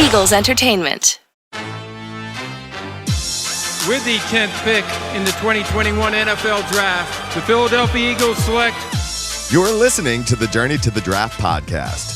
Eagles Entertainment. With the 10th pick in the 2021 NFL Draft, the Philadelphia Eagles select. You're listening to the Journey to the Draft podcast.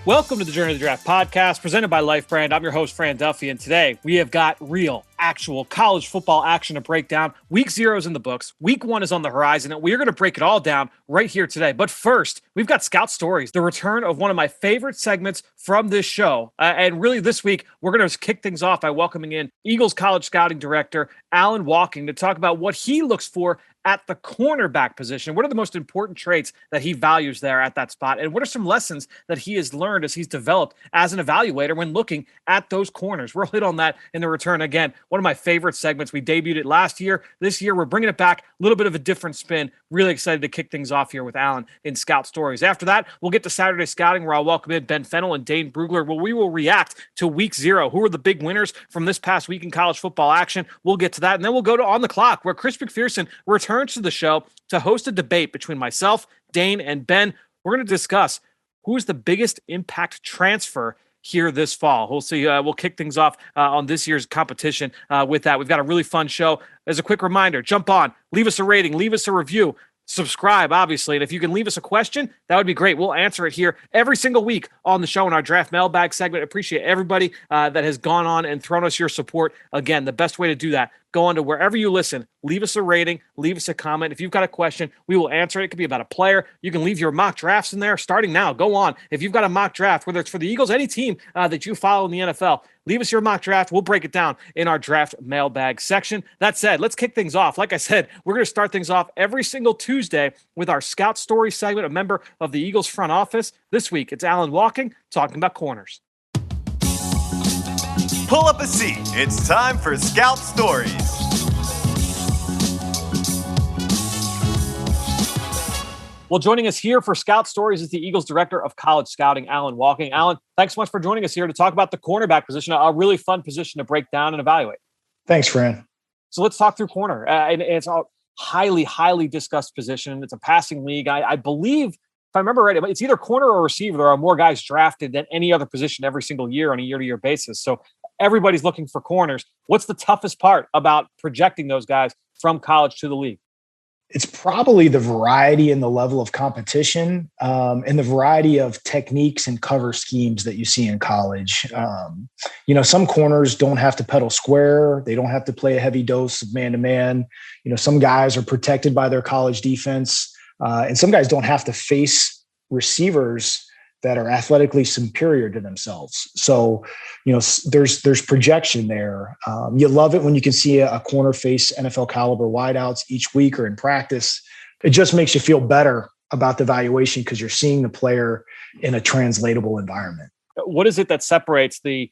Welcome to the Journey to the Draft podcast, presented by Life Brand. I'm your host, Fran Duffy, and today we have got real, actual college football action to break down. Week 0 is in the books. Week 1 is on the horizon, and we are going to break it all down right here today. But first, we've got Scout Stories, the return of one of my favorite segments from this show. And really this week, we're going to kick things off by welcoming in Eagles College Scouting Director Alan Wolking to talk about what he looks for at the cornerback position. What are the most important traits that he values there at that spot? And what are some lessons that he has learned as he's developed as an evaluator when looking at those corners? We'll hit on that in the return. Again, one of my favorite segments. We debuted it last year. This year, we're bringing it back, a little bit of a different spin. Really excited to kick things off here with Alan in Scout Stories. After that, we'll get to Saturday Scouting, where I'll welcome in Ben Fennell and Dane Brugler, where we will react to Week 0. Who are the big winners from this past week in college football action? We'll get to that. And then we'll go to On the Clock, where Chris McPherson returns to the show to host a debate between myself, Dane, and Ben. We're going to discuss who is the biggest impact transfer here this fall. We'll see. We'll kick things off on this year's competition with that. We've got a really fun show. As a quick reminder, jump on, leave us a rating, leave us a review, subscribe, obviously. And if you can leave us a question, that would be great. We'll answer it here every single week on the show in our draft mailbag segment. Appreciate everybody that has gone on and thrown us your support. Again, the best way to do that, go on to wherever you listen, leave us a rating, leave us a comment. If you've got a question, we will answer it. It could be about a player. You can leave your mock drafts in there starting now. Go on. If you've got a mock draft, whether it's for the Eagles, any team that you follow in the NFL, leave us your mock draft. We'll break it down in our draft mailbag section. That said, let's kick things off. Like I said, we're going to start things off every single Tuesday with our Scout Story segment, a member of the Eagles front office. This week, it's Alan Wolking talking about corners. Pull up a seat. It's time for Scout Stories. Well, joining us here for Scout Stories is the Eagles Director of College Scouting, Alan Wolking. Alan, thanks so much for joining us here to talk about the cornerback position, a really fun position to break down and evaluate. Thanks, Fran. So let's talk through corner. And it's a highly, highly discussed position. It's a passing league. I believe, if I remember right, it's either corner or receiver. There are more guys drafted than any other position every single year on a year-to-year basis. So everybody's looking for corners. What's the toughest part about projecting those guys from college to the league? It's probably the variety and the level of competition and the variety of techniques and cover schemes that you see in college. Some corners don't have to pedal square. They don't have to play a heavy dose of man-to-man. Some guys are protected by their college defense. And some guys don't have to face receivers that are athletically superior to themselves. So, there's projection there. You love it when you can see a corner face NFL caliber wideouts each week or in practice. It just makes you feel better about the valuation because you're seeing the player in a translatable environment. What is it that separates the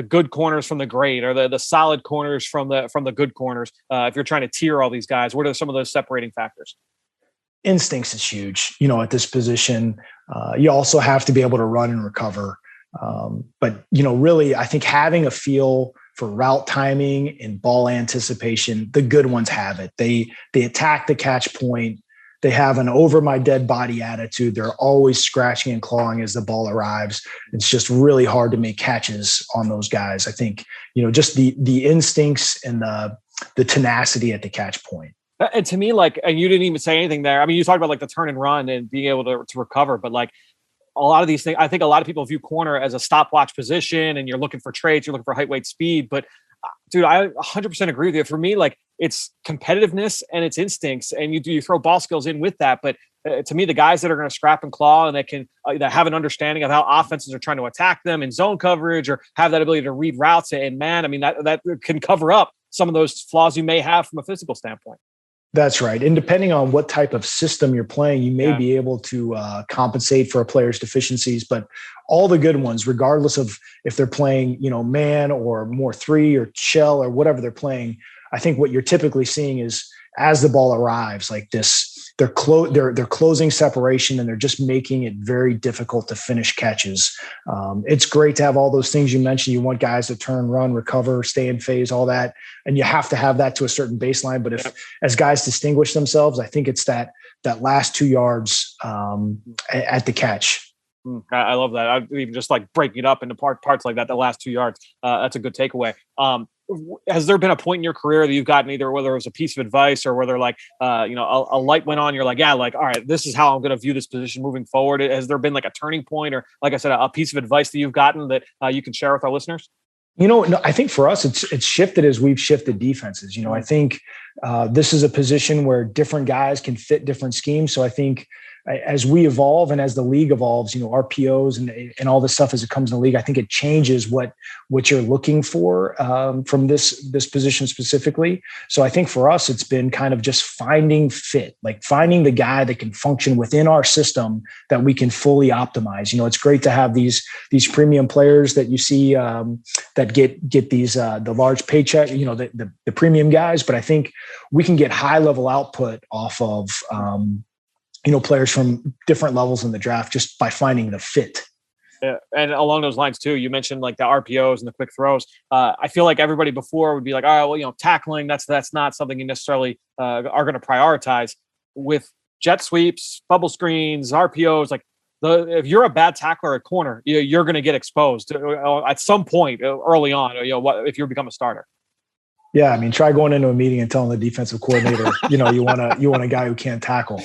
good corners from the great, or the solid corners from the good corners? If you're trying to tier all these guys, what are some of those separating factors? Instincts is huge, at this position. You also have to be able to run and recover. But really, I think having a feel for route timing and ball anticipation, the good ones have it. They attack the catch point. They have an over my dead body attitude. They're always scratching and clawing as the ball arrives. It's just really hard to make catches on those guys. I think, just the instincts and the tenacity at the catch point. And to me, and you didn't even say anything there. I mean, you talked about the turn and run and being able to recover, but a lot of these things, I think a lot of people view corner as a stopwatch position, and you're looking for traits, you're looking for height, weight, speed. But dude, I 100% agree with you. For me, it's competitiveness and it's instincts, and you throw ball skills in with that. But to me, the guys that are going to scrap and claw and that can that have an understanding of how offenses are trying to attack them in zone coverage, or have that ability to read routes and man, I mean, that can cover up some of those flaws you may have from a physical standpoint. That's right. And depending on what type of system you're playing, you may be able to compensate for a player's deficiencies. But all the good ones, regardless of if they're playing, man or more three or shell or whatever they're playing, I think what you're typically seeing is as the ball arrives like this, they're closing separation and they're just making it very difficult to finish catches. It's great to have all those things you mentioned. You want guys to turn, run, recover, stay in phase, all that. And you have to have that to a certain baseline. But as guys distinguish themselves, I think it's that last 2 yards at the catch. I love that. Even just like breaking it up into parts like that, the last 2 yards. That's a good takeaway. Has there been a point in your career that you've gotten either whether it was a piece of advice or whether like, a light went on, you're like, yeah, like, all right, this is how I'm going to view this position moving forward. Has there been like a turning point or like I said, a piece of advice that you've gotten that you can share with our listeners? No, I think for us, it's shifted as we've shifted defenses. I think this is a position where different guys can fit different schemes. So I think as we evolve and as the league evolves, RPOs and all this stuff as it comes in the league, I think it changes what you're looking for from this position specifically. So I think for us, it's been kind of just finding fit, like finding the guy that can function within our system that we can fully optimize. It's great to have these premium players that you see that get these the large paycheck, the premium guys. But I think we can get high level output off of players from different levels in the draft just by finding the fit. Yeah. And along those lines too, you mentioned like the RPOs and the quick throws. I feel like everybody before would be like, all right, well, tackling, that's not something you necessarily are going to prioritize. With jet sweeps, bubble screens, RPOs, like if you're a bad tackler at corner, you're going to get exposed at some point early on, if you become a starter. Yeah, I mean, try going into a meeting and telling the defensive coordinator, you want a guy who can't tackle.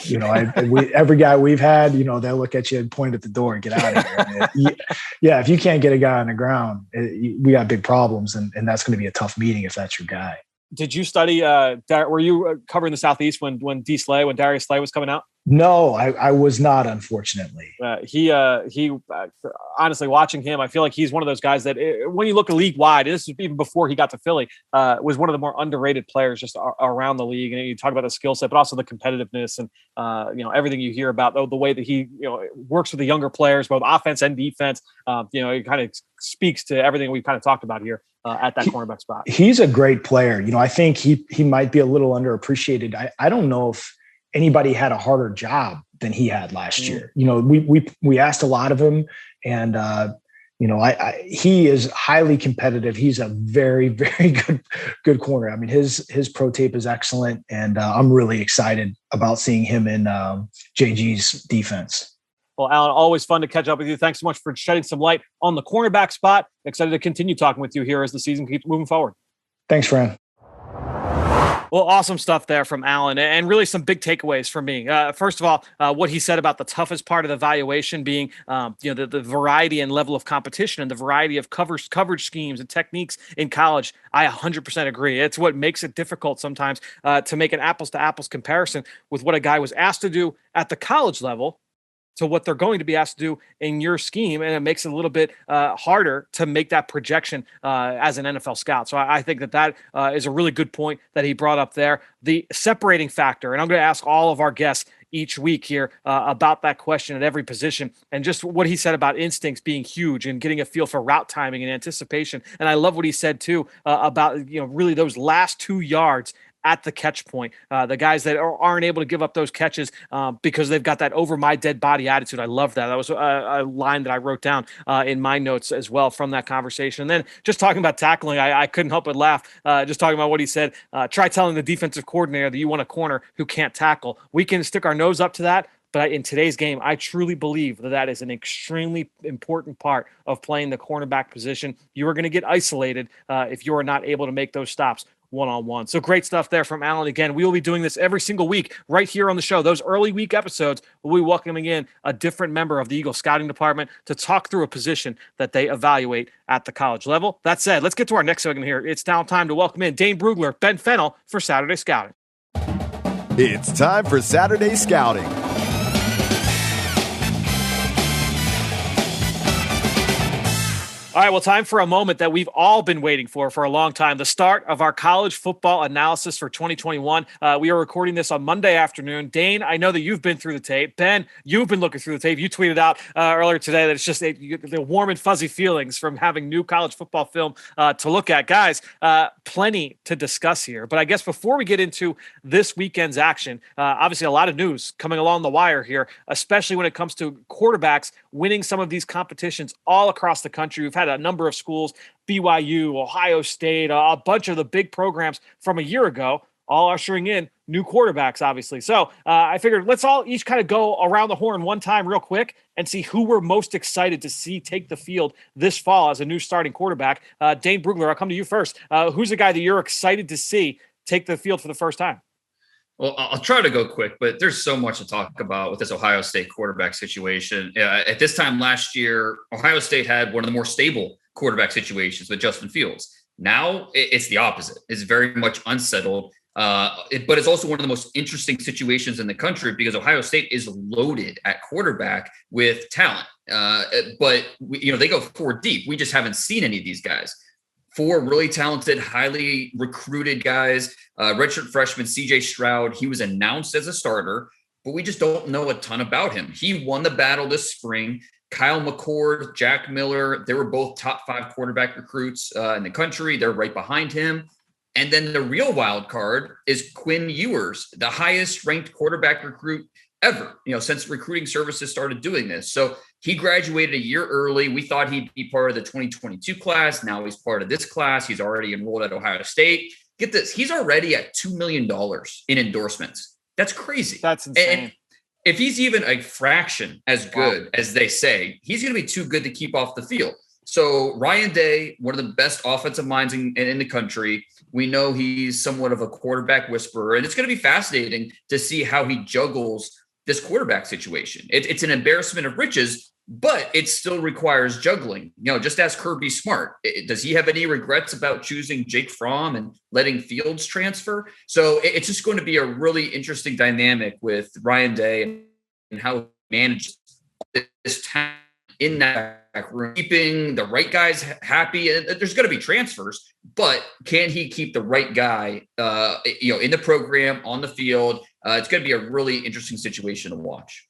Every guy we've had, they'll look at you and point at the door and get out of here. Yeah, if you can't get a guy on the ground, we got big problems, and that's going to be a tough meeting if that's your guy. Did you study? Were you covering the Southeast when Darius Slay was coming out? No, I was not, unfortunately. He honestly, watching him, I feel like he's one of those guys that when you look league wide, this is even before he got to Philly, was one of the more underrated players just around the league. And you talk about the skill set, but also the competitiveness and everything you hear about the way that he works with the younger players, both offense and defense. It kind of speaks to everything we've kind of talked about here at that cornerback spot. He's a great player. I think he might be a little underappreciated. I don't know if anybody had a harder job than he had last year. We asked a lot of him, and he is highly competitive. He's a very, very good corner. I mean, his pro tape is excellent, and I'm really excited about seeing him in JG's defense. Well, Alan, always fun to catch up with you. Thanks so much for shedding some light on the cornerback spot. Excited to continue talking with you here as the season keeps moving forward. Thanks, Fran. Well, awesome stuff there from Alan, and really some big takeaways for me. First of all, what he said about the toughest part of the evaluation being, the variety and level of competition and the variety of coverage schemes and techniques in college. I 100% agree. It's what makes it difficult sometimes to make an apples to apples comparison with what a guy was asked to do at the college level to what they're going to be asked to do in your scheme. And it makes it a little bit harder to make that projection as an NFL scout. So I think that is a really good point that he brought up there. The separating factor, and I'm going to ask all of our guests each week here about that question at every position, and just what he said about instincts being huge and getting a feel for route timing and anticipation. And I love what he said too about, really those last 2 yards at the catch point, the guys that aren't able to give up those catches because they've got that over my dead body attitude. I love that. That was a line that I wrote down in my notes as well from that conversation. And then just talking about tackling, I couldn't help but laugh just talking about what he said. Try telling the defensive coordinator that you want a corner who can't tackle. We can stick our nose up to that. But in today's game, I truly believe that is an extremely important part of playing the cornerback position. You are going to get isolated if you are not able to make those stops one-on-one. So great stuff there from Alan. Again, we will be doing this every single week right here on the show. Those early week episodes, we'll be welcoming in a different member of the Eagles scouting department to talk through a position that they evaluate at the college level. That said, let's get to our next segment here. It's now time to welcome in Dane Brugler, Ben Fennell for Saturday Scouting. It's time for Saturday Scouting. All right, well, time for a moment that we've all been waiting for a long time, the start of our college football analysis for 2021. We are recording this on Monday afternoon. Dane, I know that you've been through the tape. Ben, you've been looking through the tape. You tweeted out earlier today that it's just the warm and fuzzy feelings from having new college football film to look at. Guys, plenty to discuss here. But I guess before we get into this weekend's action, obviously a lot of news coming along the wire here, especially when it comes to quarterbacks winning some of these competitions all across the country. We've had a number of schools, BYU, Ohio State, a bunch of the big programs from a year ago, all ushering in new quarterbacks, obviously. So I figured let's all each kind of go around the horn one time real quick and see who we're most excited to see take the field this fall as a new starting quarterback. Dane Brugler, I'll come to you first. Who's the guy that you're excited to see take the field for the first time? Well, I'll try to go quick, but there's so much to talk about with this Ohio State quarterback situation. At this time last year, Ohio State had one of the more stable quarterback situations with Justin Fields. Now it's the opposite. It's very much unsettled, but it's also one of the most interesting situations in the country because Ohio State is loaded at quarterback with talent. But they go 4 deep. We just haven't seen any of these guys. 4 really talented, highly recruited guys. Redshirt freshman CJ Stroud, he was announced as a starter, but we just don't know a ton about him. He won the battle this spring. Kyle McCord, Jack Miller, they were both top 5 quarterback recruits in the country. They're right behind him. And then the real wild card is Quinn Ewers, the highest ranked quarterback recruit ever, since recruiting services started doing this. So he graduated a year early. We thought he'd be part of the 2022 class. Now he's part of this class. He's already enrolled at Ohio State. Get this. He's already at $2 million in endorsements. That's crazy. That's insane. And if he's even a fraction as good as they say, he's going to be too good to keep off the field. So Ryan Day, one of the best offensive minds in the country, we know he's somewhat of a quarterback whisperer, and it's going to be fascinating to see how he juggles this quarterback situation. It's an embarrassment of riches, but it still requires juggling. Just ask Kirby Smart. Does he have any regrets about choosing Jake Fromm and letting Fields transfer? So it's just going to be a really interesting dynamic with Ryan Day and how he manages this talent in that room, keeping the right guys happy. And there's going to be transfers, but can he keep the right guy, in the program, on the field? It's going to be a really interesting situation to watch.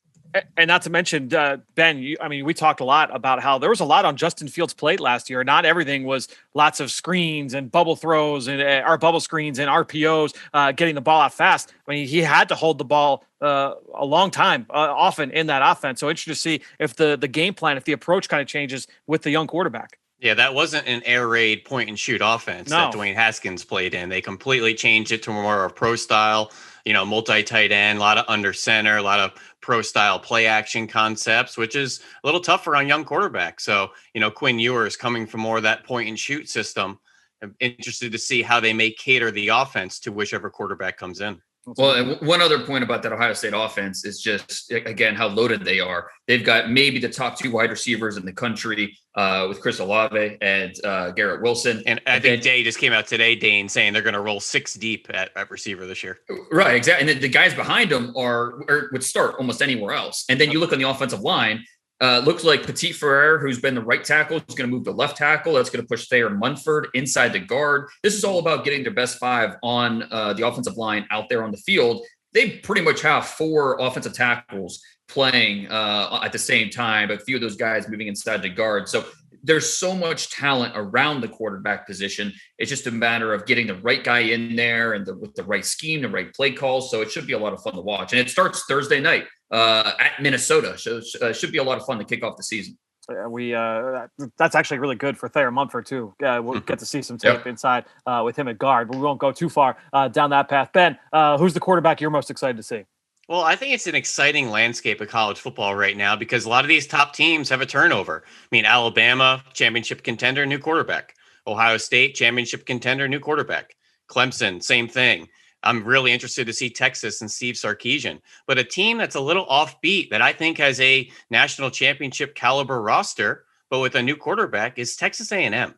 And not to mention, Ben, we talked a lot about how there was a lot on Justin Fields' plate last year. Not everything was lots of screens and bubble throws and bubble screens and RPOs, getting the ball out fast. He had to hold the ball a long time, often in that offense. So interesting to see if the game plan, if the approach kind of changes with the young quarterback. Yeah, that wasn't an air raid point and shoot offense that Dwayne Haskins played in. They completely changed it to more of a pro style, multi-tight end, a lot of under center, a lot of pro style play action concepts, which is a little tougher on young quarterbacks. So, Quinn Ewers coming from more of that point and shoot system. I'm interested to see how they may cater the offense to whichever quarterback comes in. Well, and one other point about that Ohio State offense is just, again, how loaded they are. They've got maybe the top 2 wide receivers in the country with Chris Olave and Garrett Wilson. And I think Day just came out today, Dane, saying they're going to roll 6 deep at receiver this year. Right, exactly. And the guys behind them would start almost anywhere else. And then you look on the offensive line, looks like Petit Ferrer, who's been the right tackle, is going to move to left tackle. That's going to push Thayer Munford inside the guard. This is all about getting their best 5 on the offensive line out there on the field. They pretty much have 4 offensive tackles playing at the same time, but a few of those guys moving inside the guard. So there's so much talent around the quarterback position. It's just a matter of getting the right guy in there and with the right scheme, the right play calls. So it should be a lot of fun to watch. And it starts Thursday night at Minnesota. So it should be a lot of fun to kick off the season. That's actually really good for Thayer Munford too. We'll get to see some tape inside with him at guard, but we won't go too far down that path. Ben, who's the quarterback you're most excited to see? Well, I think it's an exciting landscape of college football right now because a lot of these top teams have a turnover. Alabama, championship contender, new quarterback. Ohio State, championship contender, new quarterback. Clemson, same thing. I'm really interested to see Texas and Steve Sarkisian. But a team that's a little offbeat that I think has a national championship caliber roster, but with a new quarterback, is Texas A&M,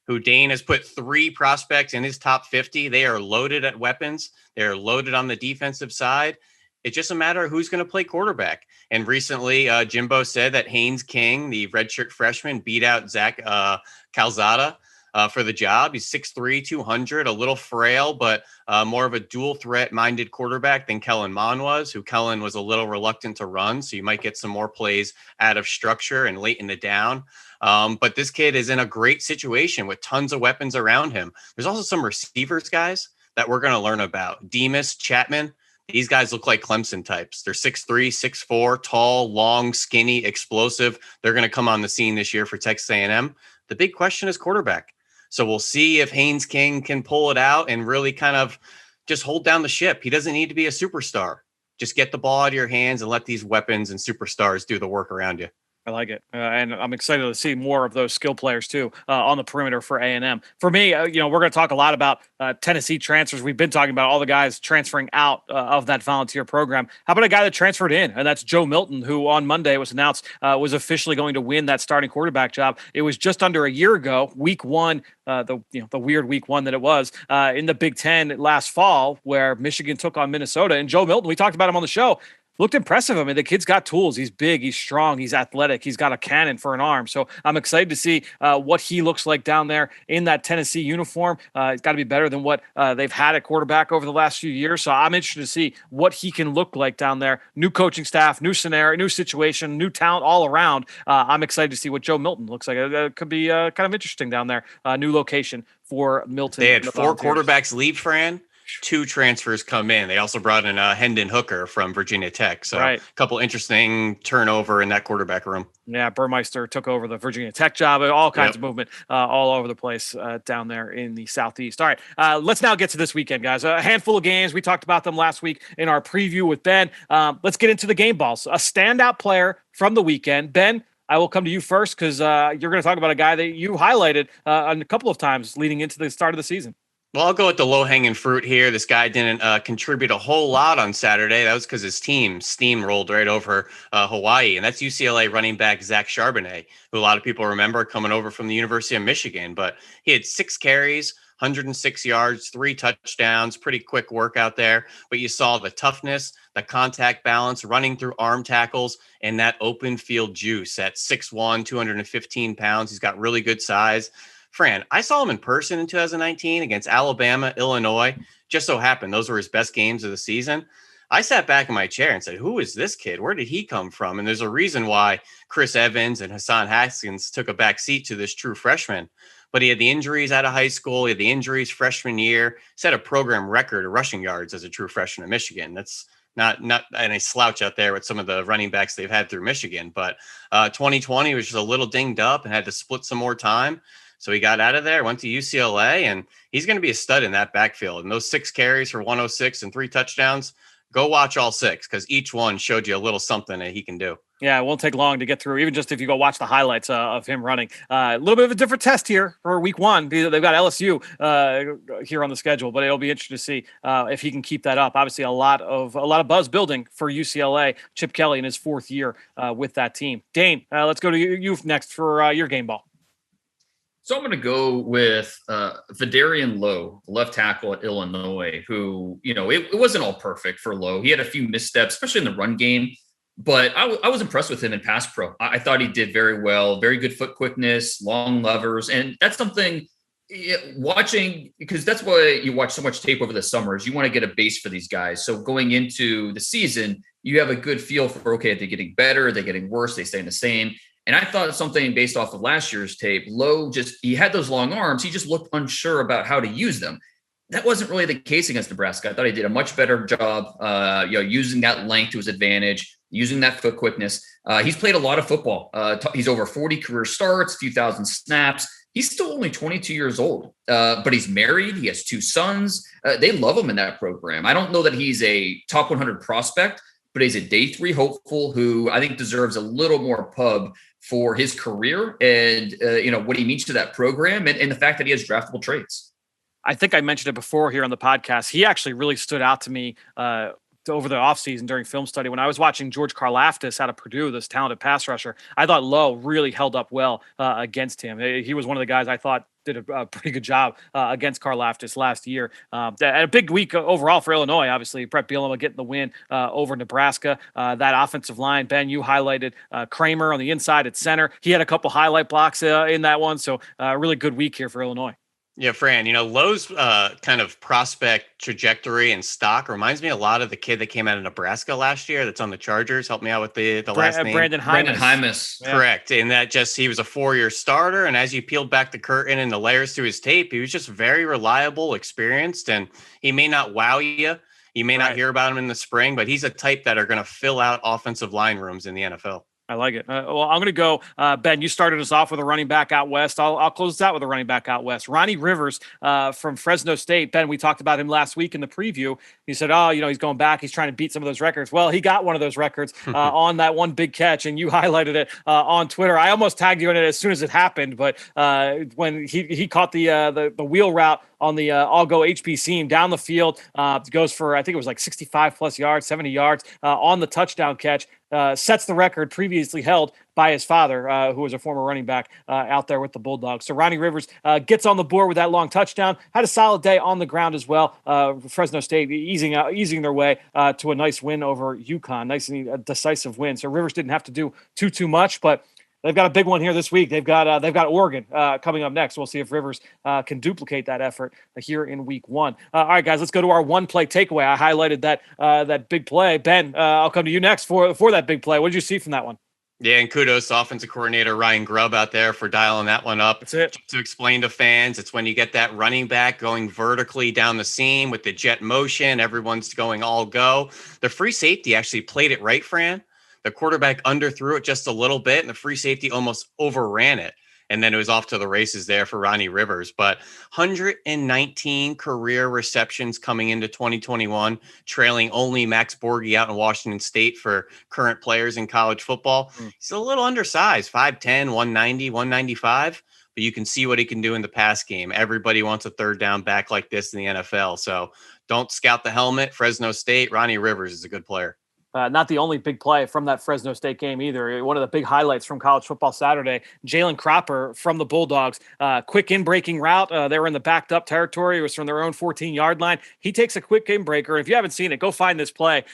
who Dane has put 3 prospects in his top 50. They are loaded at weapons. They're loaded on the defensive side. It's just a matter of who's going to play quarterback. And recently, Jimbo said that Haynes King, the redshirt freshman, beat out Zach Calzada for the job. He's 6'3", 200, a little frail, but more of a dual threat minded quarterback than Kellen Mond was, who Kellen was a little reluctant to run. So you might get some more plays out of structure and late in the down. But this kid is in a great situation with tons of weapons around him. There's also some receivers, guys, that we're going to learn about. Demas, Chapman. These guys look like Clemson types. They're 6'3", 6'4", tall, long, skinny, explosive. They're going to come on the scene this year for Texas A&M. The big question is quarterback. So we'll see if Haynes King can pull it out and really kind of just hold down the ship. He doesn't need to be a superstar. Just get the ball out of your hands and let these weapons and superstars do the work around you. I like it, and I'm excited to see more of those skill players too on the perimeter for A&M. For me, we're going to talk a lot about Tennessee transfers. We've been talking about all the guys transferring out of that volunteer program. How about a guy that transferred in, and that's Joe Milton, who on Monday was announced was officially going to win that starting quarterback job. It was just under a year ago, week one, the weird week one that it was in the Big Ten last fall, where Michigan took on Minnesota. And Joe Milton, we talked about him on the show. Looked impressive. I mean, the kid's got tools. He's big. He's strong. He's athletic. He's got a cannon for an arm. So I'm excited to see what he looks like down there in that Tennessee uniform. It's got to be better than what they've had at quarterback over the last few years. So I'm interested to see what he can look like down there. New coaching staff, new scenario, new situation, new talent all around. I'm excited to see what Joe Milton looks like. It could be kind of interesting down there. New location for Milton. They had 4 quarterbacks leave, Fran. 2 transfers come in. They also brought in Hendon Hooker from Virginia Tech. So a couple interesting turnover in that quarterback room. Yeah, Burmeister took over the Virginia Tech job. All kinds of movement all over the place down there in the Southeast. All right, let's now get to this weekend, guys. A handful of games. We talked about them last week in our preview with Ben. Let's get into the game balls. A standout player from the weekend. Ben, I will come to you first because you're going to talk about a guy that you highlighted a couple of times leading into the start of the season. Well, I'll go with the low-hanging fruit here. This guy didn't contribute a whole lot on Saturday. That was because his team steamrolled right over Hawaii, and that's UCLA running back Zach Charbonnet, who a lot of people remember coming over from the University of Michigan. But he had 6 carries, 106 yards, 3 touchdowns, pretty quick work out there. But you saw the toughness, the contact balance, running through arm tackles, and that open field juice at 6'1", 215 pounds. He's got really good size. Fran, I saw him in person in 2019 against Alabama, Illinois. Just so happened those were his best games of the season. I sat back in my chair and said, who is this kid? Where did he come from? And there's a reason why Chris Evans and Hassan Haskins took a back seat to this true freshman. But he had the injuries out of high school. He had the injuries freshman year. Set a program record of rushing yards as a true freshman at Michigan. That's not any slouch out there with some of the running backs they've had through Michigan. But 2020 was just a little dinged up and had to split some more time. So he got out of there, went to UCLA, and he's going to be a stud in that backfield. And those 6 carries for 106 and 3 touchdowns, go watch all 6 because each one showed you a little something that he can do. Yeah, it won't take long to get through, even just if you go watch the highlights of him running. A little bit of a different test here for week 1. They've got LSU here on the schedule, but it'll be interesting to see if he can keep that up. Obviously, a lot of buzz building for UCLA. Chip Kelly in his 4th year with that team. Dane, let's go to you next for your game ball. So I'm going to go with Vidarian Lowe, left tackle at Illinois, who, it wasn't all perfect for Lowe. He had a few missteps, especially in the run game, but I was impressed with him in pass pro. I thought he did very well, very good foot quickness, long levers. And that's something watching, because that's why you watch so much tape over the summers. You want to get a base for these guys. So going into the season, you have a good feel for, okay, are they getting better? Are they getting worse? Are they staying the same? And I thought something based off of last year's tape, Lowe he had those long arms. He just looked unsure about how to use them. That wasn't really the case against Nebraska. I thought he did a much better job, using that length to his advantage, using that foot quickness. He's played a lot of football. He's over 40 career starts, a few thousand snaps. He's still only 22 years old, but he's married. He has 2 sons. They love him in that program. I don't know that he's a top 100 prospect, but he's a day 3 hopeful who I think deserves a little more pub for his career and, what he means to that program and the fact that he has draftable traits. I think I mentioned it before here on the podcast. He actually really stood out to me over the offseason during film study. When I was watching George Karlaftis out of Purdue, this talented pass rusher, I thought Lowe really held up well against him. He was one of the guys I thought did a pretty good job against Karlaftis last year. A big week overall for Illinois, obviously. Brett Bielema getting the win over Nebraska. That offensive line, Ben, you highlighted Kramer on the inside at center. He had a couple highlight blocks in that one. So a really good week here for Illinois. Yeah, Fran, Lowe's kind of prospect trajectory and stock reminds me a lot of the kid that came out of Nebraska last year that's on the Chargers. Help me out with the last name. Brandon Hymas. Yeah. Correct. And that he was a 4-year starter. And as you peeled back the curtain and the layers through his tape, he was just very reliable, experienced, and he may not wow you. You may not hear about him in the spring, but he's a type that are going to fill out offensive line rooms in the NFL. I like it. Well, I'm going to go, Ben, you started us off with a running back out west. I'll close this out with a running back out west. Ronnie Rivers from Fresno State. Ben, we talked about him last week in the preview. He said, he's going back. He's trying to beat some of those records. Well, he got one of those records on that one big catch, and you highlighted it on Twitter. I almost tagged you in it as soon as it happened, but when he caught the wheel route on the All Go HB seam down the field, goes for, I think it was like 65 plus yards, 70 yards on the touchdown catch. Sets the record previously held by his father, who was a former running back out there with the Bulldogs. So Ronnie Rivers gets on the board with that long touchdown. Had a solid day on the ground as well. Fresno State easing their way to a nice win over UConn. Nice and decisive win. So Rivers didn't have to do too much, but they've got a big one here this week. They've got Oregon coming up next. We'll see if Rivers can duplicate that effort here in week 1. All right, guys, let's go to our one play takeaway. I highlighted that big play. Ben, I'll come to you next for that big play. What did you see from that one? Yeah, and kudos to offensive coordinator Ryan Grubb out there for dialing that one up. That's it. To explain to fans, it's when you get that running back going vertically down the seam with the jet motion, everyone's going all go. The free safety actually played it right, Fran. The quarterback underthrew it just a little bit, and the free safety almost overran it. And then it was off to the races there for Ronnie Rivers. But 119 career receptions coming into 2021, trailing only Max Borghi out in Washington State for current players in college football. He's a little undersized, 5'10", 190, 195. But you can see what he can do in the pass game. Everybody wants a third down back like this in the NFL. So don't scout the helmet. Fresno State, Ronnie Rivers is a good player. Not the only big play from that Fresno State game either. One of the big highlights from college football Saturday, Jalen Cropper from the Bulldogs, quick in-breaking route. They were in the backed up territory. It was from their own 14-yard line. He takes a quick in-breaker. If you haven't seen it, go find this play.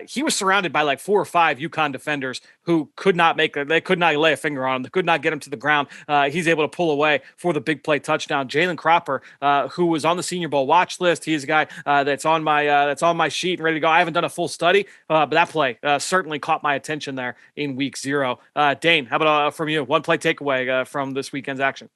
He was surrounded by like 4 or 5 UConn defenders who could not they could not lay a finger on him. They could not get him to the ground. He's able to pull away for the big play touchdown. Jalen Cropper, who was on the Senior Bowl watch list. He's a guy that's on my sheet and ready to go. I haven't done a full study, but that play certainly caught my attention there in week 0. Dane, how about from you? One play takeaway from this weekend's action.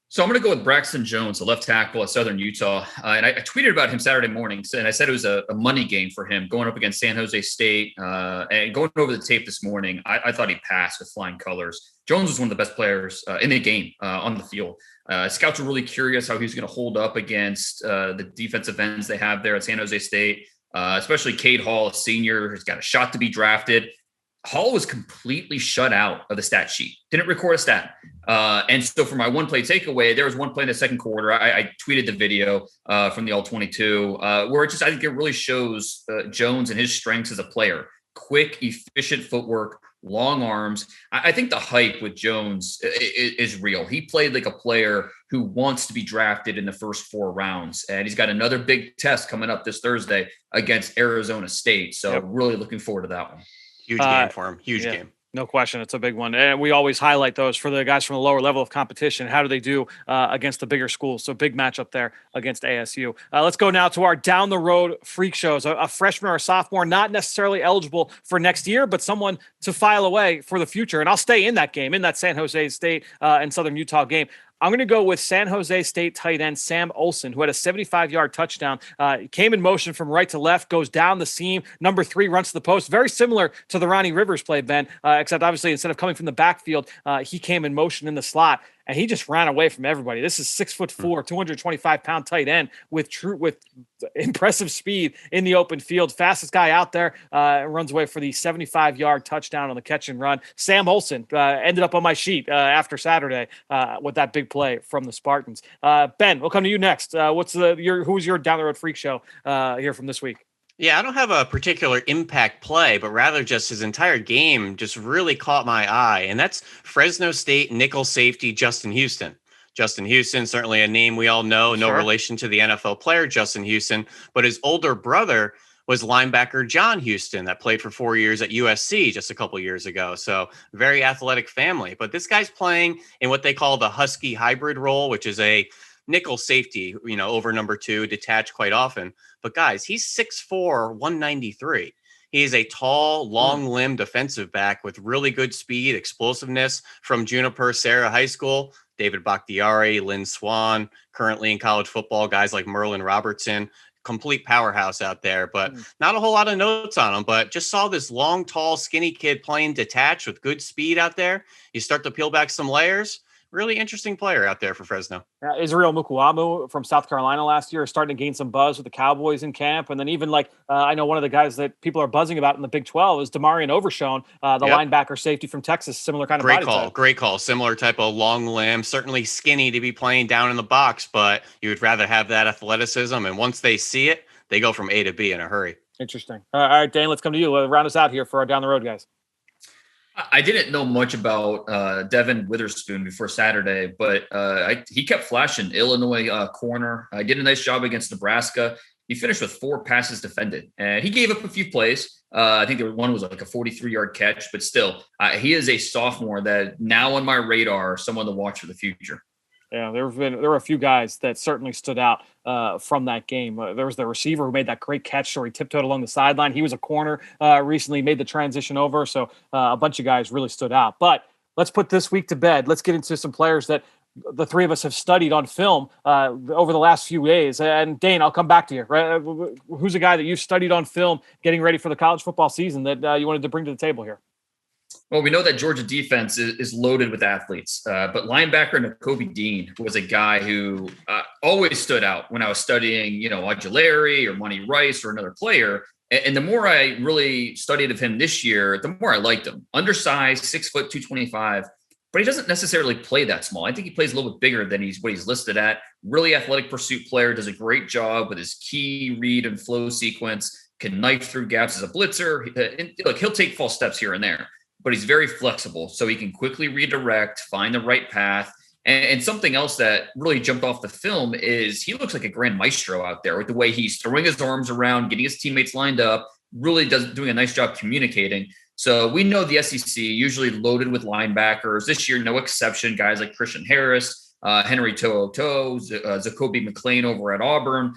So I'm going to go with Braxton Jones, the left tackle at Southern Utah. And I tweeted about him Saturday morning, and I said it was a money game for him going up against San Jose State. And going over the tape this morning, I thought he passed with flying colors. Jones was one of the best players in the game on the field. Scouts were really curious how he was going to hold up against the defensive ends they have there at San Jose State, especially Cade Hall, a senior, who's got a shot to be drafted. Hall was completely shut out of the stat sheet. Didn't record a stat. And so for my one play takeaway, there was one play in the second quarter. I tweeted the video from the All-22 where I think it really shows Jones and his strengths as a player. Quick, efficient footwork, long arms. I think the hype with Jones is real. He played like a player who wants to be drafted in the first 4 rounds. And he's got another big test coming up this Thursday against Arizona State. So really looking forward to that one. Huge game for him. Huge game. No question. It's a big one. And we always highlight those for the guys from the lower level of competition. How do they do against the bigger schools? So big matchup there against ASU. Let's go now to our down the road freak shows. A freshman or a sophomore, not necessarily eligible for next year, but someone to file away for the future. And I'll stay in that game, in that San Jose State and Southern Utah game. I'm going to go with San Jose State tight end Sam Olsen, who had a 75-yard touchdown. Came in motion from right to left, goes down the seam. Number 3 runs to the post. Very similar to the Ronnie Rivers play, Ben, except obviously instead of coming from the backfield, he came in motion in the slot. And he just ran away from everybody. This is 6'4", 225-pound tight end with impressive speed in the open field. Fastest guy out there, runs away for the 75-yard touchdown on the catch and run. Sam Olsen ended up on my sheet after Saturday with that big play from the Spartans. Ben, we'll come to you next. Who's your down the road freak show here from this week? Yeah, I don't have a particular impact play, but rather just his entire game just really caught my eye. And that's Fresno State nickel safety Justin Houston. Justin Houston, certainly a name we all know, no relation to the NFL player Justin Houston, but his older brother was linebacker John Houston that played for 4 years at USC just a couple years ago. So very athletic family. But this guy's playing in what they call the Husky hybrid role, which is a nickel safety, over number 2, detached quite often. But guys, he's 6'4", 193. He is a tall, long-limbed defensive back with really good speed, explosiveness from Juniper Serra High School. David Bakhtiari, Lynn Swan, currently in college football, guys like Merlin Robertson. complete powerhouse out there, but not a whole lot of notes on him. But just saw this long, tall, skinny kid playing detached with good speed out there. You start to peel back some layers. Really interesting player out there for Fresno. Israel Mukuamu from South Carolina last year is starting to gain some buzz with the Cowboys in camp. And then even I know one of the guys that people are buzzing about in the Big 12 is Demarion Overshown, the linebacker safety from Texas, similar kind of body type. Great call. Similar type of long limb, certainly skinny to be playing down in the box, but you would rather have that athleticism. And once they see it, they go from A to B in a hurry. Interesting. All right, Dane, let's come to you. Round us out here for our down the road guys. I didn't know much about Devin Witherspoon before Saturday, but he kept flashing. Illinois corner. I did a nice job against Nebraska. He finished with 4 passes defended, and he gave up a few plays. I think one was like a 43-yard catch, but still, he is a sophomore that now on my radar, someone to watch for the future. Yeah, there were a few guys that certainly stood out from that game. There was the receiver who made that great catch, so he tiptoed along the sideline. He was a corner recently, made the transition over, so a bunch of guys really stood out. But let's put this week to bed. Let's get into some players that the three of us have studied on film over the last few days. And Dane, I'll come back to you. Right? Who's a guy that you've studied on film getting ready for the college football season that you wanted to bring to the table here? Well, we know that Georgia defense is loaded with athletes, but linebacker Nakobe Dean was a guy who always stood out when I was studying, Ojulari or Monty Rice or another player. And the more I really studied of him this year, the more I liked him. Undersized, 6 foot, 225, but he doesn't necessarily play that small. I think he plays a little bit bigger than what he's listed at. Really athletic pursuit player, does a great job with his key read and flow sequence, can knife through gaps as a blitzer. He'll take false steps here and there, but he's very flexible, so he can quickly redirect, find the right path. And something else that really jumped off the film is he looks like a grand maestro out there with the way he's throwing his arms around, getting his teammates lined up, really doing a nice job communicating. So we know the SEC usually loaded with linebackers. This year, no exception, guys like Christian Harris, Henry To'oTo'o, Zacoby McClain over at Auburn,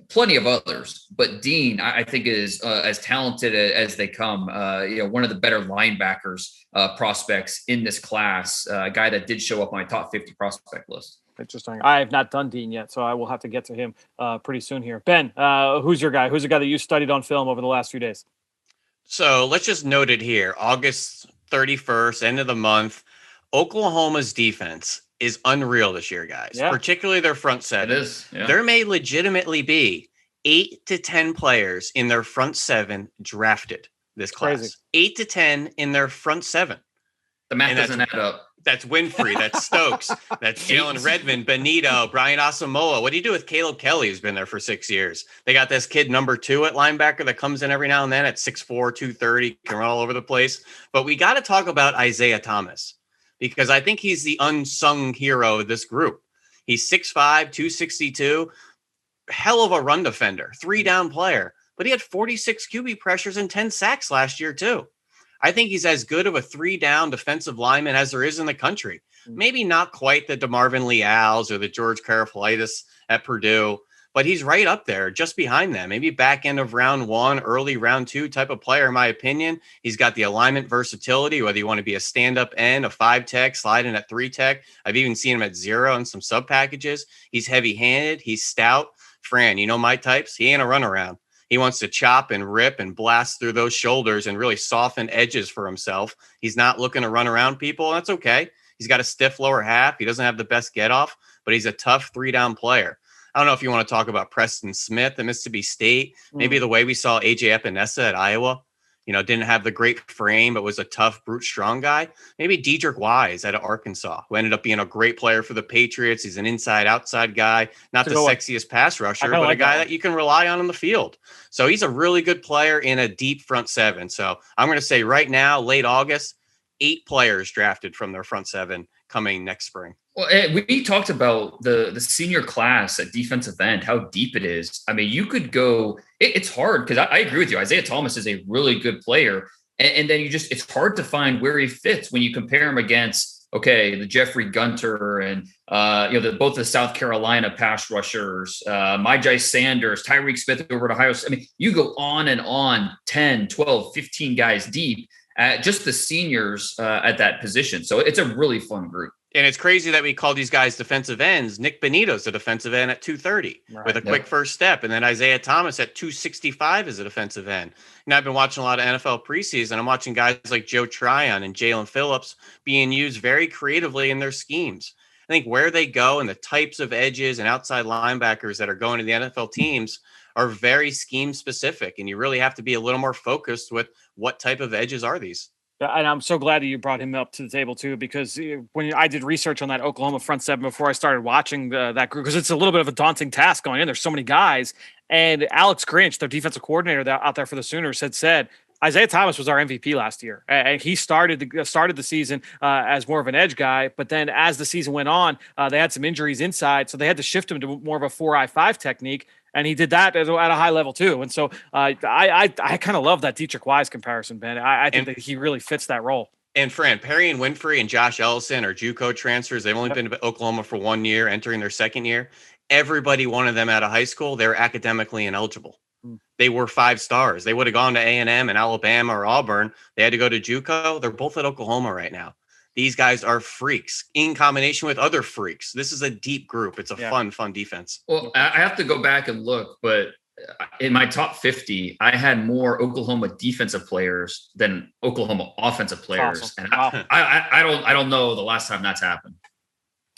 plenty of others, but Dean, I think, is as talented as they come. One of the better linebackers prospects in this class, a guy that did show up on my top 50 prospect list. Interesting. I have not done Dean yet, so I will have to get to him pretty soon here. Ben, who's your guy? Who's the guy that you studied on film over the last few days? So let's just note it here. August 31st, end of the month, Oklahoma's defense is unreal this year, guys, particularly their front seven. It is. Yeah. There may legitimately be 8 to 10 players in their front seven drafted this class. Crazy. 8 to 10 in their front seven. The math doesn't add up. That's Winfrey. That's Stokes. That's Jalen Redmond, Benito, Brian Asamoah. What do you do with Caleb Kelly, who's been there for 6 years? They got this kid number 2 at linebacker that comes in every now and then at 6'4", 230, can run all over the place. But we got to talk about Isaiah Thomas, because I think he's the unsung hero of this group. He's 6'5", 262, hell of a run defender, 3-down player, but he had 46 QB pressures and 10 sacks last year too. I think he's as good of a 3-down defensive lineman as there is in the country. Maybe not quite the DeMarvin Leals or the George Karafalitis at Purdue, but he's right up there, just behind them. Maybe back end of round 1, early round 2 type of player, in my opinion. He's got the alignment versatility, whether you want to be a stand-up end, a 5-tech, slide in at 3-tech. I've even seen him at 0 in some sub packages. He's heavy-handed. He's stout. Fran, you know my types? He ain't a runaround. He wants to chop and rip and blast through those shoulders and really soften edges for himself. He's not looking to run around people. That's okay. He's got a stiff lower half. He doesn't have the best get off, but he's a tough 3-down player. I don't know if you want to talk about Preston Smith at Mississippi State, maybe the way we saw AJ Epinesa at Iowa, didn't have the great frame, but was a tough, brute, strong guy. Maybe Dedrick Wise out of Arkansas, who ended up being a great player for the Patriots. He's an inside-outside guy, not the sexiest pass rusher, but a guy that you can rely on the field. So he's a really good player in a deep front seven. So I'm going to say right now, late August, 8 players drafted from their front seven coming next spring. Well, we talked about the senior class at defensive end, how deep it is. I mean, you could go – it's hard because I agree with you. Isaiah Thomas is a really good player. And then it's hard to find where he fits when you compare him against, the Jeffrey Gunter and, both the South Carolina pass rushers, Myjai Sanders, Tyreek Smith over at Ohio State. I mean, you go on and on, 10, 12, 15 guys deep at just the seniors at that position. So it's a really fun group. And it's crazy that we call these guys defensive ends. Nick Benito's a defensive end at 230 with a quick first step. And then Isaiah Thomas at 265 is a defensive end. And I've been watching a lot of NFL preseason. I'm watching guys like Joe Tryon and Jalen Phillips being used very creatively in their schemes. I think where they go and the types of edges and outside linebackers that are going to the NFL teams are very scheme specific. And you really have to be a little more focused with what type of edges are these. And I'm so glad that you brought him up to the table too, because when I did research on that Oklahoma front seven before I started watching that group, because it's a little bit of a daunting task going in. There's so many guys, and Alex Grinch, their defensive coordinator out there for the Sooners, had said Isaiah Thomas was our MVP last year, and he started the season as more of an edge guy. But then as the season went on, they had some injuries inside, so they had to shift him to more of a 4-I-5 technique. And he did that at a high level too. And so I kind of love that Dietrich Wise comparison, Ben. I think that he really fits that role. And Fran, Perry and Winfrey and Josh Ellison are JUCO transfers. They've only been to Oklahoma for 1 year, entering their second year. Everybody wanted them out of high school. They were academically ineligible. They were 5 stars. They would have gone to A&M and Alabama or Auburn. They had to go to JUCO. They're both at Oklahoma right now. These guys are freaks in combination with other freaks. This is a deep group. It's a fun defense. Well, I have to go back and look, but in my top 50, I had more Oklahoma defensive players than Oklahoma offensive players. Awesome. And I don't know the last time that's happened.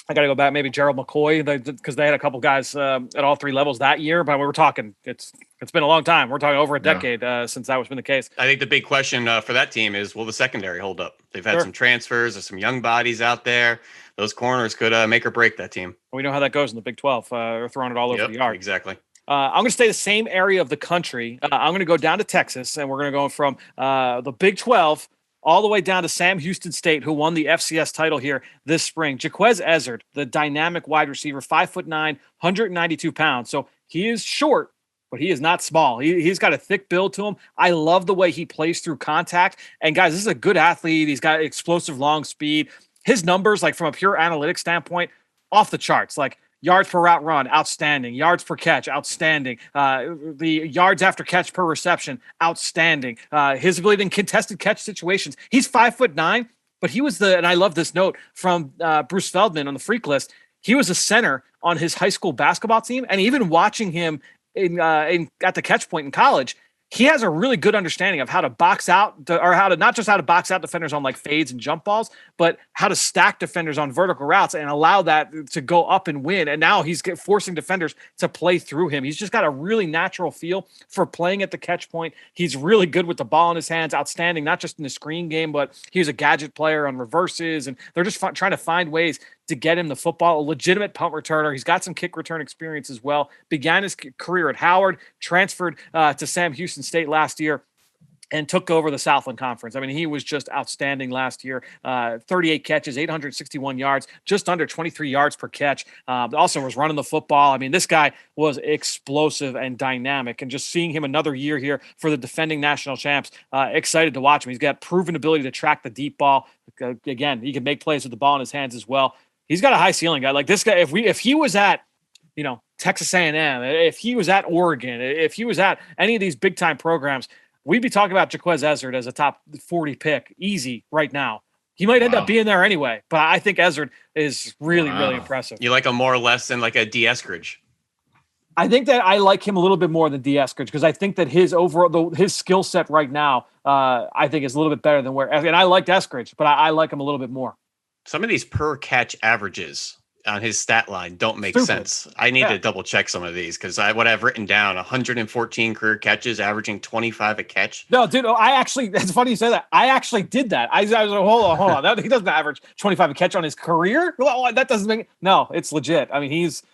I got to go back, maybe Gerald McCoy, because they had a couple guys at all 3 levels that year. But we were talking, it's been a long time. We're talking over a decade since that was been the case. I think the big question for that team is, will the secondary hold up? They've had some transfers. There's some young bodies out there. Those corners could make or break that team. We know how that goes in the Big 12. They're throwing it all over the yard. Exactly. I'm going to stay the same area of the country. I'm going to go down to Texas, and we're going to go from the Big 12 all the way down to Sam Houston State, who won the FCS title here this spring. Jaquez Ezzard, the dynamic wide receiver, 5'9", 192 pounds. So he is short, but he is not small. He's got a thick build to him. I love the way he plays through contact. And guys, this is a good athlete. He's got explosive long speed. His numbers, like from a pure analytics standpoint, off the charts. Like yards per route run, outstanding. Yards per catch, outstanding. The yards after catch per reception, outstanding. His ability in contested catch situations. He's 5'9", but he was and I love this note from Bruce Feldman on the Freak List. He was a center on his high school basketball team, and even watching him at the catch point in college, he has a really good understanding of how to box out, or not just how to box out defenders on like fades and jump balls, but how to stack defenders on vertical routes and allow that to go up and win. And now he's forcing defenders to play through him. He's just got a really natural feel for playing at the catch point. He's really good with the ball in his hands, outstanding, not just in the screen game, but he was a gadget player on reverses, and they're just trying to find ways to get him the football. A legitimate punt returner. He's got some kick return experience as well. Began his career at Howard, transferred to Sam Houston State last year, and took over the Southland Conference. I mean, he was just outstanding last year. 38 catches, 861 yards, just under 23 yards per catch. Also was running the football. I mean, this guy was explosive and dynamic, and just seeing him another year here for the defending national champs, excited to watch him. He's got proven ability to track the deep ball. Again, he can make plays with the ball in his hands as well. He's got a high ceiling guy. Like this guy, if he was at, Texas A&M, if he was at Oregon, if he was at any of these big time programs, we'd be talking about Jaquez Ezzard as a top 40 pick easy right now. He might end up being there anyway, but I think Ezzard is really impressive. You like him more or less than like a D. Eskridge? I think that I like him a little bit more than D. Eskridge, because I think that his skill set right now, I think is a little bit better than and I liked Eskridge, but I like him a little bit more. Some of these per catch averages on his stat line don't make sense. I need to double check some of these, because what I've written down, 114 career catches, averaging 25 a catch. No, dude, it's funny you say that. I actually did that. I was like, hold on. He doesn't average 25 a catch on his career. That doesn't make no, it's legit. I mean, he's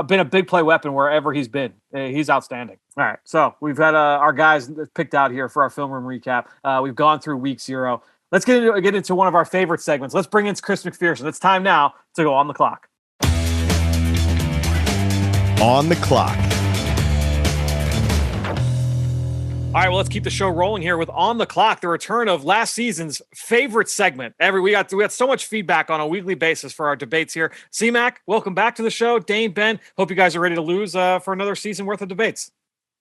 been a big play weapon wherever he's been. He's outstanding. All right. So we've had our guys picked out here for our film room recap. We've gone through week 0. Let's get into one of our favorite segments. Let's bring in Chris McPherson. It's time now to go on the clock. On the clock. All right, well, let's keep the show rolling here with On the Clock, the return of last season's favorite segment. We got so much feedback on a weekly basis for our debates here. C-Mac, welcome back to the show. Dane, Ben, hope you guys are ready to lose for another season worth of debates.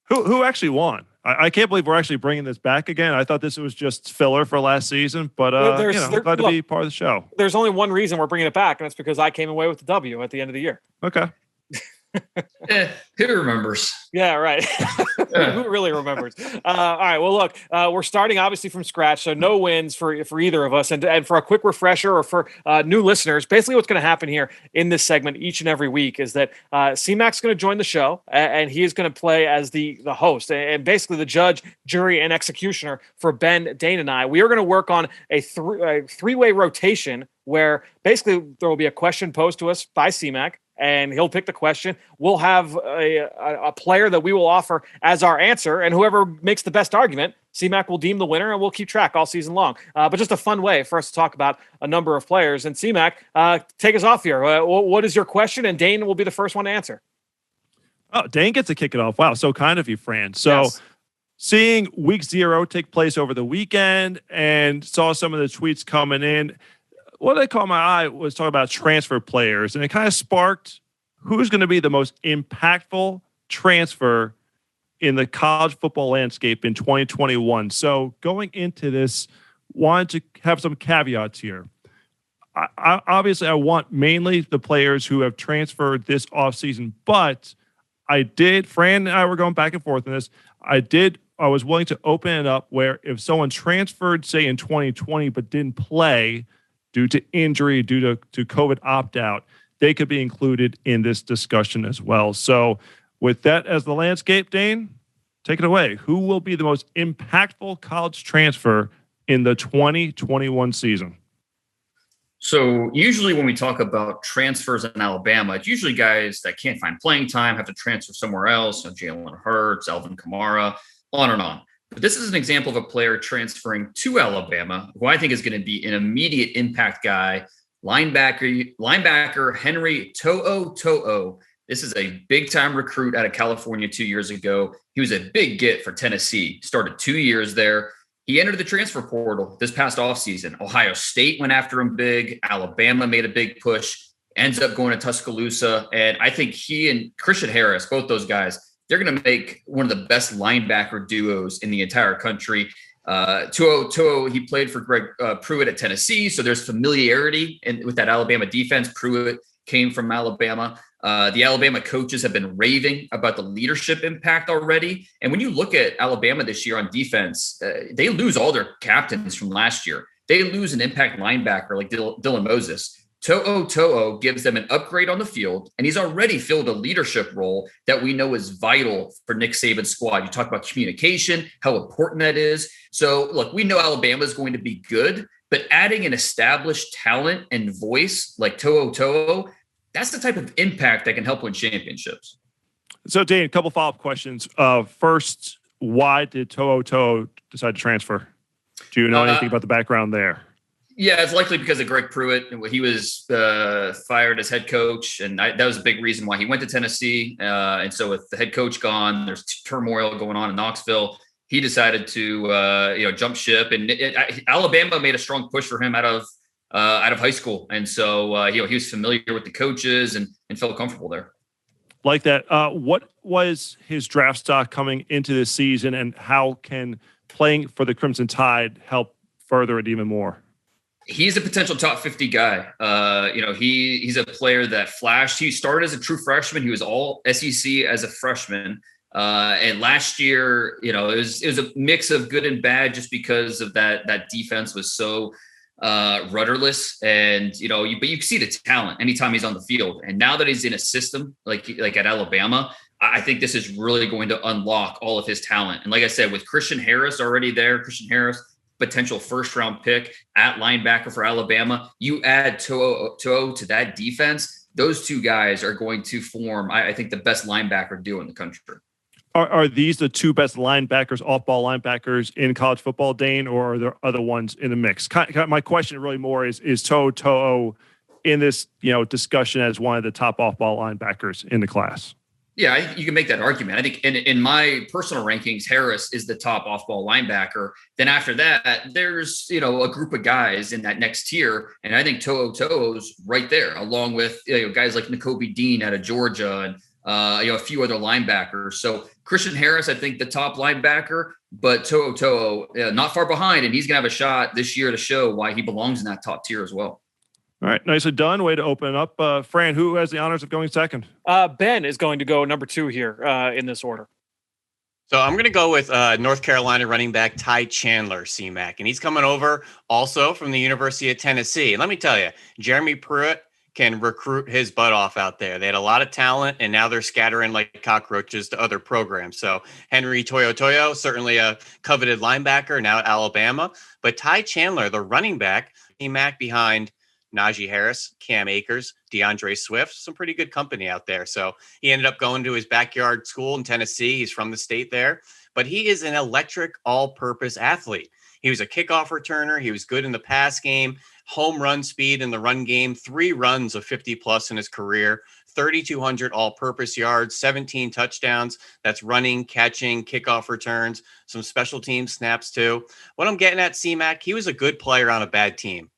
Who actually won? I can't believe we're actually bringing this back again. I thought this was just filler for last season, but glad to be part of the show. There's only one reason we're bringing it back, and it's because I came away with the W at the end of the year. Okay. Who remembers? Yeah, right. Who really remembers? All right. Well, look, we're starting obviously from scratch, so no wins for either of us. And for a quick refresher, or for new listeners, basically what's going to happen here in this segment each and every week is that C-Mac's going to join the show, and he is going to play as the host and basically the judge, jury, and executioner for Ben, Dane, and I. We are going to work on a three-way rotation where basically there will be a question posed to us by C-Mac, and he'll pick the question. We'll have a player that we will offer as our answer, and whoever makes the best argument, C-Mac will deem the winner, and we'll keep track all season long. But just a fun way for us to talk about a number of players. And C-Mac, take us off here. What is your question? And Dane will be the first one to answer. Oh, Dane gets to kick it off. Wow, so kind of you, Fran. So Yes. Seeing week 0 take place over the weekend and saw some of the tweets coming in, what I caught my eye was talking about transfer players, and it kind of sparked who's going to be the most impactful transfer in the college football landscape in 2021. So going into this, wanted to have some caveats here. Obviously, I want mainly the players who have transferred this offseason, but Fran and I were going back and forth on this. I was willing to open it up where if someone transferred, say, in 2020, but didn't play due to injury, due to COVID opt-out, they could be included in this discussion as well. So with that as the landscape, Dane, take it away. Who will be the most impactful college transfer in the 2021 season? So usually when we talk about transfers in Alabama, it's usually guys that can't find playing time, have to transfer somewhere else. Jalen Hurts, Alvin Kamara, on and on. But this is an example of a player transferring to Alabama, who I think is going to be an immediate impact guy. Linebacker Henry To'o. This is a big-time recruit out of California 2 years ago. He was a big get for Tennessee. Started 2 years there. He entered the transfer portal this past offseason. Ohio State went after him big. Alabama made a big push. Ends up going to Tuscaloosa. And I think he and Christian Harris, both those guys, they're going to make one of the best linebacker duos in the entire country. To'o, he played for Greg Pruitt at Tennessee, so there's familiarity with that Alabama defense. Pruitt came from Alabama. The Alabama coaches have been raving about the leadership impact already. And when you look at Alabama this year on defense, they lose all their captains from last year. They lose an impact linebacker like Dylan Moses. To'o gives them an upgrade on the field, and he's already filled a leadership role that we know is vital for Nick Saban's squad. You talk about communication, how important that is. So, look, we know Alabama is going to be good, but adding an established talent and voice like To'o, that's the type of impact that can help win championships. So, Dane, a couple follow-up questions. First, why did To'o decide to transfer? Do you know anything about the background there? Yeah, it's likely because of Greg Pruitt. He was fired as head coach, and that was a big reason why he went to Tennessee. And so with the head coach gone, there's turmoil going on in Knoxville. He decided to jump ship, and Alabama made a strong push for him out of high school. And so he was familiar with the coaches and felt comfortable there. Like that. What was his draft stock coming into this season, and how can playing for the Crimson Tide help further it even more? He's a potential top 50 guy. He's a player that flashed. He started as a true freshman. He was all SEC as a freshman. And last year, it was a mix of good and bad just because of that defense was so rudderless. And, but you can see the talent anytime he's on the field. And now that he's in a system like at Alabama, I think this is really going to unlock all of his talent. And like I said, with Christian Harris already there, potential first-round pick at linebacker for Alabama. You add To'o to that defense, those two guys are going to form, I think, the best linebacker duo in the country. Are these the two best linebackers, off-ball linebackers in college football, Dane, or are there other ones in the mix? My question really more is To'o in this discussion as one of the top off-ball linebackers in the class? Yeah, you can make that argument. I think in my personal rankings, Harris is the top off-ball linebacker. Then after that, there's, a group of guys in that next tier. And I think To'o's right there, along with guys like Nakobe Dean out of Georgia and a few other linebackers. So Christian Harris, I think the top linebacker, but To'o, not far behind, and he's going to have a shot this year to show why he belongs in that top tier as well. All right, nicely done. Way to open it up. Fran, who has the honors of going second? Ben is going to go number 2 here in this order. So I'm going to go with North Carolina running back Ty Chandler, C-Mac, and he's coming over also from the University of Tennessee. And let me tell you, Jeremy Pruitt can recruit his butt off out there. They had a lot of talent, and now they're scattering like cockroaches to other programs. So Henry Toyo, certainly a coveted linebacker now at Alabama. But Ty Chandler, the running back, C-Mac behind Najee Harris, Cam Akers, DeAndre Swift, some pretty good company out there. So he ended up going to his backyard school in Tennessee. He's from the state there, but he is an electric all-purpose athlete. He was a kickoff returner. He was good in the pass game, home run speed in the run game, 3 runs of 50 plus in his career, 3,200 all-purpose yards, 17 touchdowns. That's running, catching, kickoff returns, some special team snaps too. What I'm getting at, C-Mac, he was a good player on a bad team.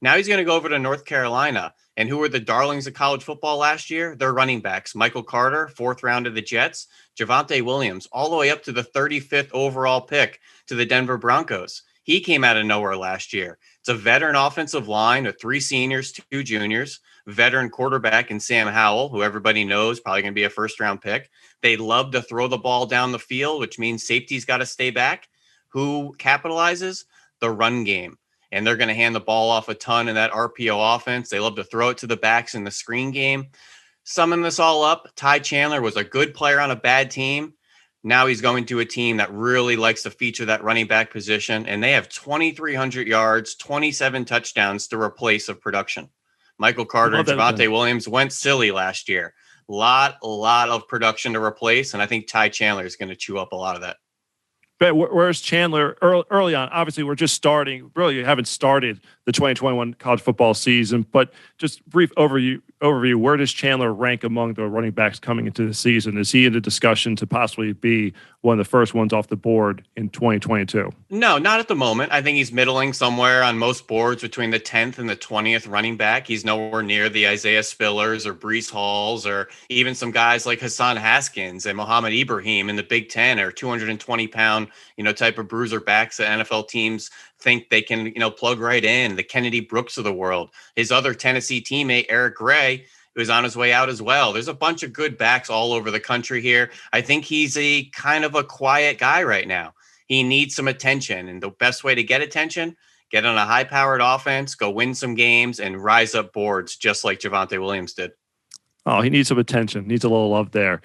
Now he's going to go over to North Carolina. And who were the darlings of college football last year? Their running backs. Michael Carter, 4th round of the Jets. Javonte Williams, all the way up to the 35th overall pick to the Denver Broncos. He came out of nowhere last year. It's a veteran offensive line with 3 seniors, 2 juniors, veteran quarterback in Sam Howell, who everybody knows probably going to be a first-round pick. They love to throw the ball down the field, which means safety's got to stay back. Who capitalizes? The run game. And they're going to hand the ball off a ton in that RPO offense. They love to throw it to the backs in the screen game. Summing this all up, Ty Chandler was a good player on a bad team. Now he's going to a team that really likes to feature that running back position, and they have 2,300 yards, 27 touchdowns to replace of production. Michael Carter and Javonte Williams went silly last year. A lot of production to replace, and I think Ty Chandler is going to chew up a lot of that. But where's Chandler early on? Obviously, we're just starting. Really, you haven't started the 2021 college football season. But just brief overview. Where does Chandler rank among the running backs coming into the season? Is he in the discussion to possibly be one of the first ones off the board in 2022? No, not at the moment. I think he's middling somewhere on most boards between the 10th and the 20th running back. He's nowhere near the Isaiah Spillers or Breece Halls or even some guys like Hassan Haskins and Mohamed Ibrahim in the Big Ten or 220-pound, type of bruiser backs that NFL teams think they can, plug right in. The Kennedy Brooks of the world. His other Tennessee teammate, Eric Gray, who's on his way out as well. There's a bunch of good backs all over the country here. I think he's a kind of a quiet guy right now. He needs some attention, and the best way to get attention, get on a high-powered offense, go win some games, and rise up boards just like Javonte Williams did. Oh, he needs some attention. Needs a little love there.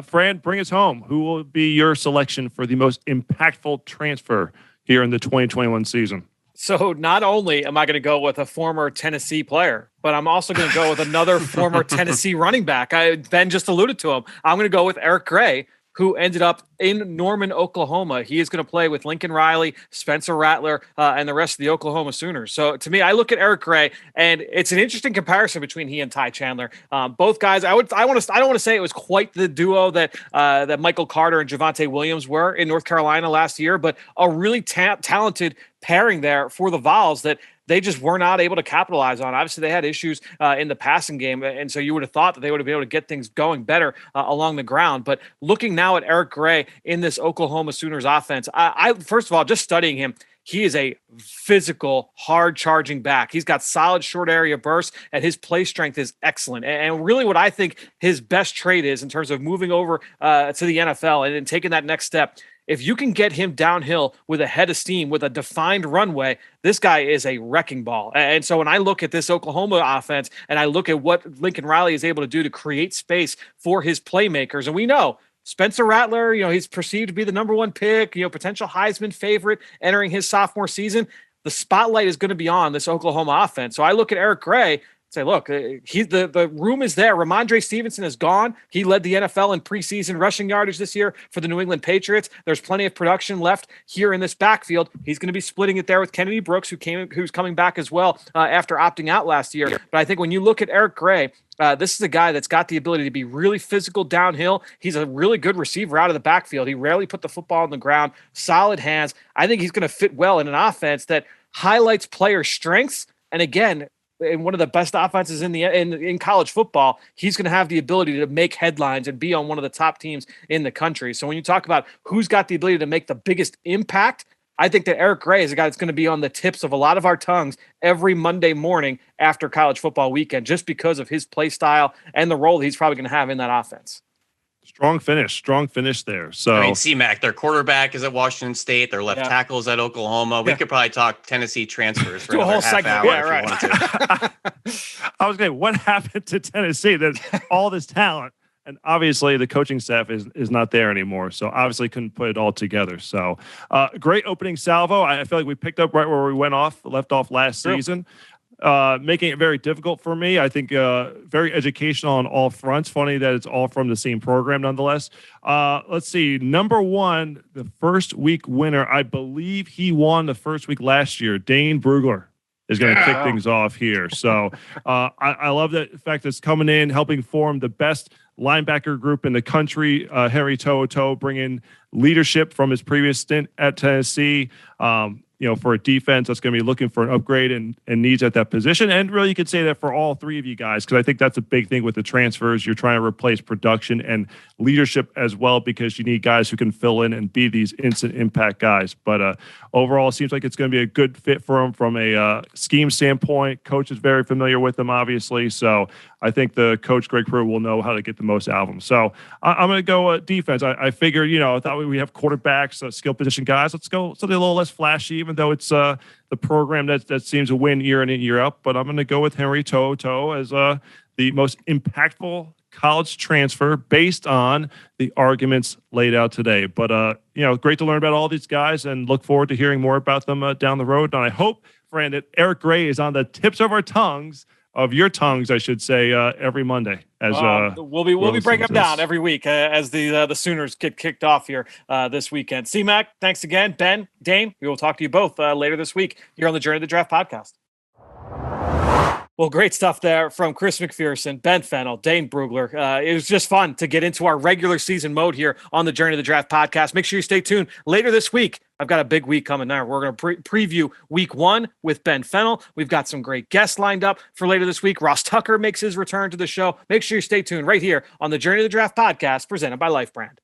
Fran, bring us home. Who will be your selection for the most impactful transfer here in the 2021 season? So not only am I going to go with a former Tennessee player, but I'm also going to go with another former Tennessee running back. Ben just alluded to him. I'm going to go with Eric Gray, who ended up in Norman, Oklahoma. He is going to play with Lincoln Riley, Spencer Rattler, and the rest of the Oklahoma Sooners. So to me, I look at Eric Gray, and it's an interesting comparison between he and Ty Chandler. Both guys, I don't want to say it was quite the duo that Michael Carter and Javonte Williams were in North Carolina last year, but a really talented pairing there for the Vols that they just were not able to capitalize on. Obviously, they had issues in the passing game, and so you would have thought that they would have been able to get things going better along the ground. But looking now at Eric Gray in this Oklahoma Sooners offense, I first of all, just studying him, he is a physical, hard-charging back. He's got solid short area bursts, and his play strength is excellent. And really what I think his best trait is in terms of moving over to the NFL and taking that next step, if you can get him downhill with a head of steam, with a defined runway, this guy is a wrecking ball. And so when I look at this Oklahoma offense and I look at what Lincoln Riley is able to do to create space for his playmakers, and we know Spencer Rattler, he's perceived to be the number 1 pick, potential Heisman favorite entering his sophomore season. The spotlight is going to be on this Oklahoma offense. So I look at Eric Gray, say, look, the room is there. Ramondre Stevenson is gone. He led the NFL in preseason rushing yardage this year for the New England Patriots. There's plenty of production left here in this backfield. He's going to be splitting it there with Kennedy Brooks, who's coming back as well after opting out last year. But I think when you look at Eric Gray, this is a guy that's got the ability to be really physical downhill. He's a really good receiver out of the backfield. He rarely put the football on the ground, solid hands. I think he's going to fit well in an offense that highlights player strengths. And again, in one of the best offenses in college football, he's going to have the ability to make headlines and be on one of the top teams in the country. So when you talk about who's got the ability to make the biggest impact, I think that Eric Gray is a guy that's going to be on the tips of a lot of our tongues every Monday morning after college football weekend, just because of his play style and the role that he's probably going to have in that offense. Strong finish there. So I mean, C-Mac, their quarterback is at Washington State. Their left tackle is at Oklahoma. We could probably talk Tennessee transfers for do a whole half segment. hour Yeah, if right. you wanted to. I was going, what happened to Tennessee? There's all this talent. And obviously the coaching staff is not there anymore. So obviously couldn't put it all together. So great opening salvo. I feel like we picked up right where we left off last season. Making it very difficult for me. I think very educational on all fronts. Funny that it's all from the same program nonetheless. Let's see. Number one, the first week winner. I believe he won the first week last year. Dane Brugler is going to kick things off here. So I love the fact that it's coming in, helping form the best linebacker group in the country. Henry To'oTo'o bringing leadership from his previous stint at Tennessee. For a defense that's going to be looking for an upgrade and needs at that position. And really, you could say that for all three of you guys, because I think that's a big thing with the transfers. You're trying to replace production and leadership as well, because you need guys who can fill in and be these instant impact guys. But overall, it seems like it's going to be a good fit for them from a scheme standpoint. Coach is very familiar with them, obviously. So I think the coach, Greg Pruitt, will know how to get the most out of them. So I'm going to go defense. I figured, I thought we have quarterbacks, skill position guys. Let's go something a little less flashy, even though it's the program that seems to win year in and year out. But I'm going to go with Henry To'oTo'o as the most impactful college transfer based on the arguments laid out today. But, great to learn about all these guys and look forward to hearing more about them down the road. And I hope, Fran, that Eric Gray is on the tips of your tongues, I should say, every Monday. As we'll be breaking them down every week as the Sooners get kicked off here this weekend. C-Mac, thanks again. Ben, Dane, we will talk to you both later this week here on the Journey to the Draft podcast. Well, great stuff there from Chris McPherson, Ben Fennell, Dane Brugler. It was just fun to get into our regular season mode here on the Journey to the Draft podcast. Make sure you stay tuned later this week. I've got a big week coming there. We're going to preview week 1 with Ben Fennell. We've got some great guests lined up for later this week. Ross Tucker makes his return to the show. Make sure you stay tuned right here on the Journey to the Draft podcast presented by Life Brand.